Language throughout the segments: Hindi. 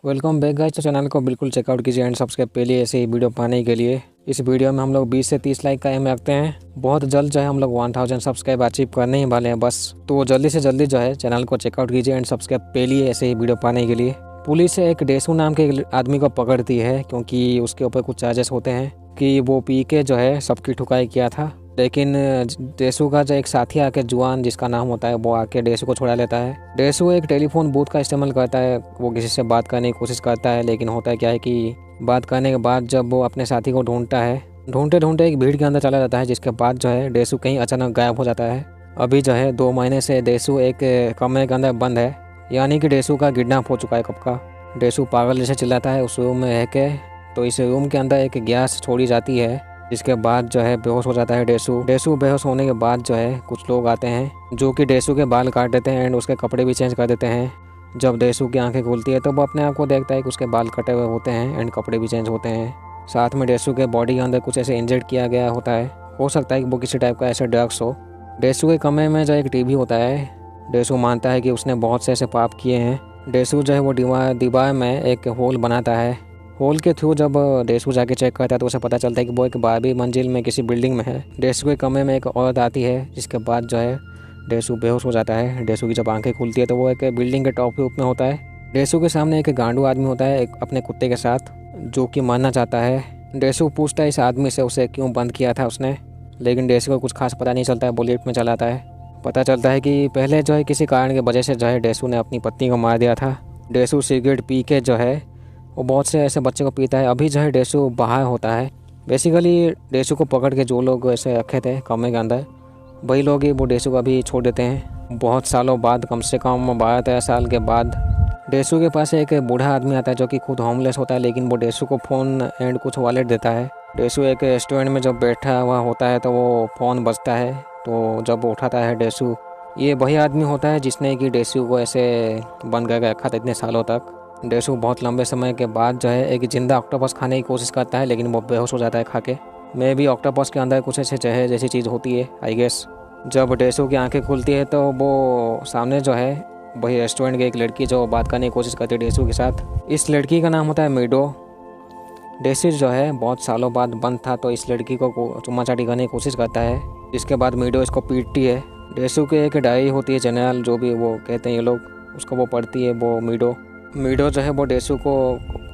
Welcome back guys. तो चैनल को बिल्कुल चेकआउट कीजिए एंड सब्सक्राइब पहले ऐसे ही वीडियो पाने के लिए। इस वीडियो में हम लोग 20 से 30 लाइक का एम रखते हैं। बहुत जल्द जो है हम लोग 1000 सब्सक्राइब अचीव करने ही वाले हैं बस। तो जल्दी से जल्दी जो है चैनल को चेकआउट कीजिए एंड सब्सक्राइब पहले ऐसे ही वीडियो पाने के लिए। पुलिस एक डेसू नाम के एक आदमी को पकड़ती है क्योंकि उसके ऊपर कुछ चार्जेस होते हैं कि वो पी के जो है सबकी ठुकाई किया था। लेकिन डेसू का जो एक साथी आके जुआन जिसका नाम होता है वो आके डेसू को छुड़ा लेता है। डेसू एक टेलीफोन बूथ का इस्तेमाल करता है, वो किसी से बात करने की कोशिश करता है, लेकिन होता है क्या है कि बात करने के बाद जब वो अपने साथी को ढूंढता है, ढूंढते ढूंढते एक भीड़ के अंदर चला जाता है, जिसके बाद जो है डेसू कहीं अचानक गायब हो जाता है। अभी जो है 2 महीने से डेसू एक कमरे के अंदर बंद है, यानी कि डेसू का किडनैप हो चुका है कब का। डेसू पागल जैसे चिल्लाता है उस रूम में रह के। तो इस रूम के अंदर एक गैस छोड़ी जाती है, जिसके बाद जो है बेहोश हो जाता है डेसू। बेहोश होने के बाद जो है कुछ लोग आते हैं जो कि डेसू के बाल काट देते हैं एंड उसके कपड़े भी चेंज कर देते हैं। जब डेसू की आंखें खुलती है तो वो अपने आप को देखता है कि उसके बाल कटे हुए होते हैं एंड कपड़े भी चेंज होते हैं। साथ में डेसू के बॉडी के अंदर कुछ ऐसे इंजेक्ट किया गया होता है। हो सकता है कि वो किसी टाइप का ऐसे ड्रग्स हो। डेसू के कमरे में जो एक टीवी होता है, डेसू मानता है कि उसने बहुत से ऐसे पाप किए हैं। डेसू जो है वो दीवार में एक होल बनाता है। होल के थ्रू जब डेसू जाके चेक करता है तो उसे पता चलता है कि वो एक 12वीं मंजिल में किसी बिल्डिंग में है। डेसू के कमरे में एक औरत आती है, जिसके बाद जो है डेसू बेहोश हो जाता है। डेसू की जब आंखें खुलती है तो वो एक बिल्डिंग के टॉप रूफ में होता है। डेसू के सामने एक गांडू आदमी होता है अपने कुत्ते के साथ, जो कि मरना चाहता है। डेसू पूछता है इस आदमी से उसे क्यों बंद किया था उसने, लेकिन डेसू को कुछ खास पता नहीं चलता है। वो लिफ्ट में चला आता है। पता चलता है कि पहले जो है किसी कारण की वजह से जो है डेसू ने अपनी पत्नी को मार दिया था। डेसू सिगरेट पी के जो है वो बहुत से ऐसे बच्चे को पीता है। अभी जो है डेसू बाहर होता है। बेसिकली डेसू को पकड़ के जो लोग ऐसे रखे थे कमरे के अंदर, वही लोग ही वो डेसू को अभी छोड़ देते हैं। बहुत सालों बाद, कम से कम 12-13 साल के बाद, डेसू के पास एक बूढ़ा आदमी आता है जो कि खुद होमलेस होता है, लेकिन वो डेसू को फ़ोन एंड कुछ वॉलेट देता है। डेसू एक रेस्टोरेंट में जब बैठा हुआ होता है तो वो फ़ोन बजता है, तो जब वो उठाता है डेसू, ये वही आदमी होता है जिसने कि डेसू को ऐसे बंद करके रखा था इतने सालों तक। डेसू बहुत लंबे समय के बाद जो है एक जिंदा ऑक्टोपस खाने की कोशिश करता है, लेकिन वो बेहोश हो जाता है खा के। मे भी ऑक्टोपस के अंदर कुछ ऐसे जहर जैसी चीज़ होती है आई गेस। जब डेसू की आंखें खुलती है तो वो सामने जो है वही रेस्टोरेंट की एक लड़की जो बात करने की कोशिश करती है डेसू के साथ। इस लड़की का नाम होता है मीडो। डेसू जो है बहुत सालों बाद बंद था तो इस लड़की को चुम्मा चाटी करने की कोशिश करता है, जिसके बाद मीडो इसको पीटती है। डेसू की एक डायरी होती है, जनरल जो भी वो कहते हैं ये लोग, उसको वो पढ़ती है वो मीडो जो है वो डेसू को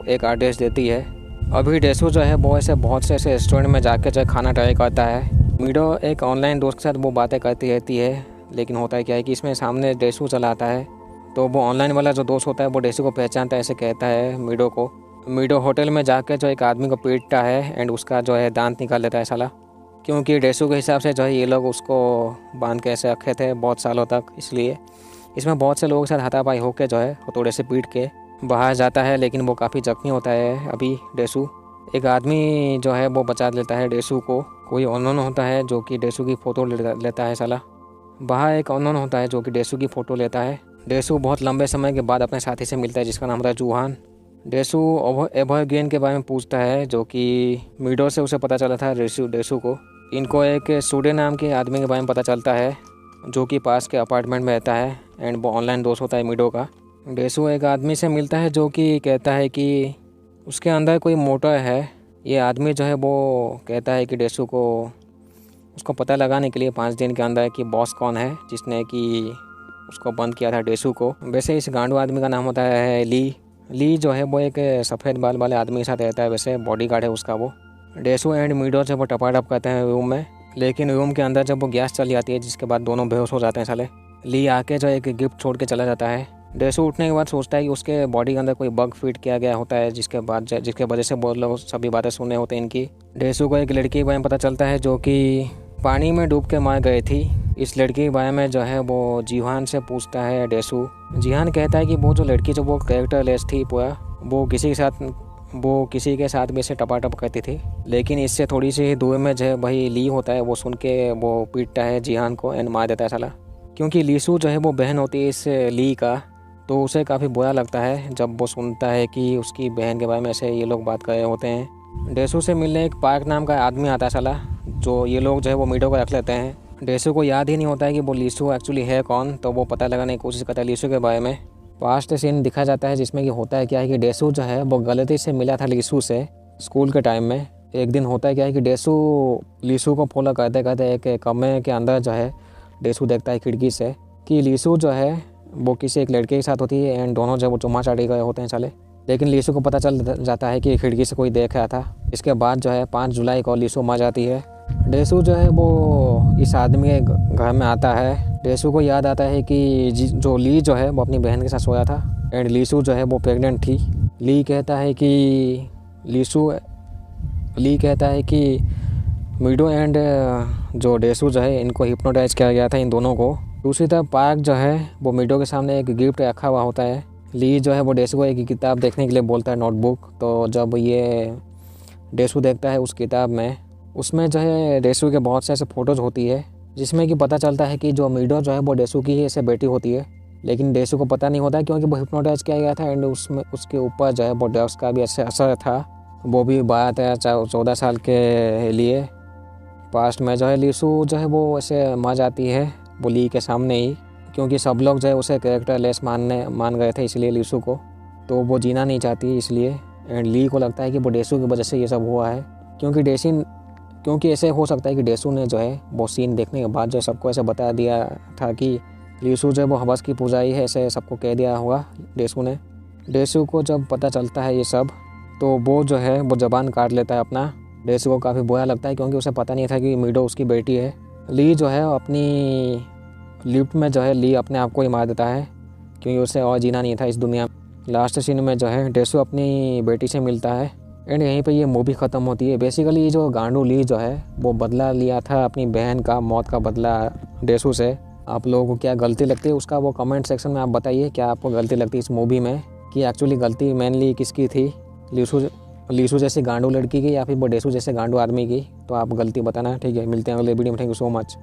एक आदेश देती है। अभी डेसू जो है वो ऐसे बहुत से ऐसे रेस्टोरेंट में जाकर जो है खाना ट्राई करता है। मीडो एक ऑनलाइन दोस्त के साथ वो बातें करती रहती है, लेकिन होता है क्या है कि इसमें सामने डेसू चला आता है, तो वो ऑनलाइन वाला जो दोस्त होता है वो डेसू को पहचानता है, ऐसे कहता है मीडो को। मीडो होटल में जाकर जो एक आदमी को पीटता है एंड उसका जो है दांत निकाल देता है साला, क्योंकि डेसू के हिसाब से जो है ये लोग उसको बांध के ऐसे रखे थे बहुत सालों तक, इसलिए इसमें बहुत से लोगों के साथ हाथापाई होकर जो है हथौड़े से पीट के बाहर जाता है, लेकिन वो काफ़ी जख्मी होता है अभी डेसू। एक आदमी जो है वो बचा लेता है डेसू को। कोई अननोन होता है जो कि डेसू की फ़ोटो लेता है साला। बाहर एक अननोन होता है जो कि डेसू की फ़ोटो लेता है। डेसू बहुत लंबे समय के बाद अपने साथी से मिलता है जिसका नाम होता है जुहान। डेसू एवरग्रीन के बारे में पूछता है, जो कि मीडो से उसे पता चला था डेसू को। इनको एक सूडे नाम के आदमी के बारे में पता चलता है जो कि पास के अपार्टमेंट में रहता है एंड वो ऑनलाइन दोस्त होता है मीडो का। डेसू एक आदमी से मिलता है जो कि कहता है कि उसके अंदर कोई मोटर है। ये आदमी जो है वो कहता है कि डेसू को उसको पता लगाने के लिए 5 दिन के अंदर कि बॉस कौन है जिसने कि उसको बंद किया था डेसू को। वैसे इस गांडू आदमी का नाम होता है ली जो है वो एक सफ़ेद बाल वाले आदमी के साथ रहता है, वैसे बॉडीगार्ड है उसका वो। डेसू एंड मीडो जब वो टपाटप करते हैं रूम में, लेकिन रूम के अंदर जब वो गैस चली जाती है जिसके बाद दोनों बेहोश हो जाते हैं साले। ली आके जो एक गिफ्ट छोड़ के चला जाता है। डेसू उठने के बाद सोचता है कि उसके बॉडी के अंदर कोई बग फिट किया गया होता है, जिसके वजह से वो लोग सभी बातें सुने होते हैं इनकी। डेसू को एक लड़की के बारे में पता चलता है जो कि पानी में डूब के मार गई थी। इस लड़की के बारे में जो है वो जिहान से पूछता है डेसू। जिहान कहता है कि वो जो लड़की जो वो कैरेक्टरलेस थी पूरा, वो किसी के साथ भी ऐसे टपाटप करती थी, लेकिन इससे थोड़ी सी दूर में जो है वही ली होता है, वो सुन के वो पीटता है जिहान को एंड मार देता है साला। क्योंकि लीसू जो है वो बहन होती है इस ली का, तो उसे काफ़ी बुरा लगता है जब वो सुनता है कि उसकी बहन के बारे में ऐसे ये लोग बात कर रहे होते हैं। डेसू से मिलने एक पार्क नाम का आदमी आता है साला, जो ये लोग जो है वो मीडो को रख लेते हैं। डेसू को याद ही नहीं होता है कि वो लीसू एक्चुअली है कौन, तो वो पता लगाने की कोशिश करता है लीसू के बारे में, पास्ट सीन दिखाया जाता है जिसमें कि होता है क्या है कि डेसू जो है वो गलती से मिला था लीसू से स्कूल के टाइम में। एक दिन होता है क्या है कि डेसू लीसू को फॉलो करते करते एक कमरे के अंदर जो है डेसू देखता है खिड़की से कि लीसू जो है वो किसी एक लड़के के साथ होती है एंड दोनों जो वो चुम्मा चाटी गए होते हैं चले। लेकिन लीसू को पता चल जाता है कि खिड़की से कोई देख रहा था। इसके बाद जो है 5 जुलाई को लीसू मर जाती है। डेसू जो है वो इस आदमी के घर में आता है। डेसू को याद आता है कि जो ली जो है वो अपनी बहन के साथ सोया था एंड लीसू जो है वो प्रेग्नेंट थी। ली कहता है कि मीडो एंड जो डेसू जो है इनको हिप्नोटाइज किया गया था इन दोनों को। दूसरी तरफ पार्क जो है वो मीडो के सामने एक गिफ्ट रखा हुआ होता है। ली जो है वो डेसू को एक किताब देखने के लिए बोलता है, नोटबुक। तो जब ये डेसू देखता है उस किताब में, उसमें जो है डेसू के बहुत से ऐसे फ़ोटोज़ होती है जिसमें कि पता चलता है कि जो मीडो जो है वो डेसू की ही ऐसे बेटी होती है। लेकिन डेसू को पता नहीं होता है क्योंकि वो हिप्नोटाइज किया गया था एंड उसमें उसके ऊपर जो है वो ड्रग्स का भी ऐसे असर था, वो भी 12-14 साल के लिए। पास्ट में जो है लीसू जो है वो ऐसे मर जाती है वो ली के सामने ही, क्योंकि सब लोग जो है उसे कैरेक्टर लेस मान गए थे इसलिए लीसू को, तो वो जीना नहीं चाहती इसलिए। एंड ली को लगता है कि वो डेसू की वजह से ये सब हुआ है, क्योंकि ऐसे हो सकता है कि डेसू ने जो है वो सीन देखने के बाद जो सबको ऐसे बता दिया था कि लीसू जो है वो हवस की पूजारी है, ऐसे सबको कह दिया होगा डेसू ने। डेसू को जब पता चलता है ये सब तो वो जो है वो ज़बान काट लेता है अपना। डेसू को काफ़ी बुरा लगता है क्योंकि उसे पता नहीं था कि मीडो उसकी बेटी है। ली जो है अपनी लिफ्ट में जो है ली अपने आप को ही मार देता है क्योंकि उसे और जीना नहीं था इस दुनिया में। लास्ट सीन में जो है डेसू अपनी बेटी से मिलता है एंड यहीं पे ये मूवी ख़त्म होती है। बेसिकली जो गांडू ली जो है वो बदला लिया था अपनी बहन का मौत का बदला डेसू से। आप लोगों को क्या गलती लगती है उसका वो कमेंट सेक्शन में आप बताइए। क्या आपको गलती लगती है इस मूवी में कि एक्चुअली गलती मेनली किसकी थी, लीसू जैसी गांडू लड़की की या फिर वो डेसू जैसे गांडू आदमी की? तो आप गलती बताना, ठीक है। मिलते हैं अगले वीडियो में। Thank you so much.